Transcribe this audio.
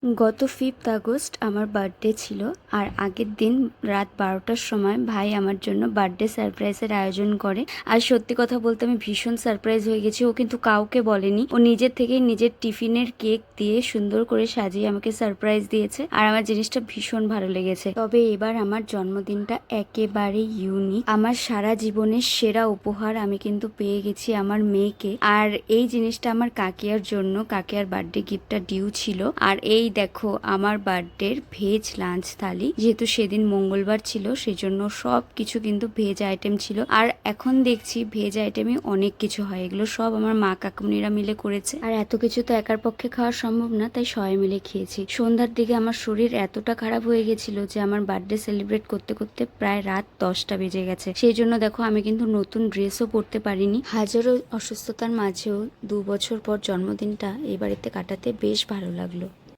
গত 5th August আমার birthday ছিল। আর আগের দিন রাত 12টার সময় ভাই আমার জন্য বার্থডে সারপ্রাইজের আয়োজন করে। আর সত্যি কথা বলতে আমি ভীষণ সারপ্রাইজ হয়ে গেছি। ও কিন্তু কাউকে বলেনি, ও নিজের থেকেই নিজের টিফিনের কেক দিয়ে সুন্দর করে সাজিয়ে আমাকে সারপ্রাইজ দিয়েছে। আর আমার জিনিসটা ভীষণ ভালো লেগেছে। তবে এবার আমার জন্মদিনটা একেবারে ইউনিক। আমার সারা জীবনের সেরা উপহার আমি কিন্তু পেয়ে গেছি আমার মেয়েকে। আর এই জিনিসটা আমার কাকিয়ার জন্য, কাকিয়ার বার্থডে গিফটটা ডিউ ছিল। আর এই দেখো আমার বার্থডের ভেজ লাঞ্চ থালি, যেহেতু সেদিন মঙ্গলবার ছিল সেজন্য সব কিছু কিন্তু ভেজ আইটেম ছিল। আর এখন দেখছি ভেজ আইটেমে অনেক কিছু হয়, এগুলো সব আমার মা কাকুমনিরা মিলে করেছে। আর এত কিছু তো একার পক্ষে খাওয়া সম্ভব না, তাই সবাই মিলে খেয়েছি। সন্ধ্যার দিকে আমার শরীর এতটা খারাপ হয়ে গেছিল যে আমার বার্থডে সেলিব্রেট করতে করতে প্রায় রাত 10টা বেজে গেছে। সেই জন্য দেখো আমি কিন্তু নতুন ড্রেসও পরতে পারিনি। হাজারো অসুস্থতার মাঝেও 2 বছর পর জন্মদিনটা এই বাড়িতে কাটাতে বেশ ভালো লাগলো।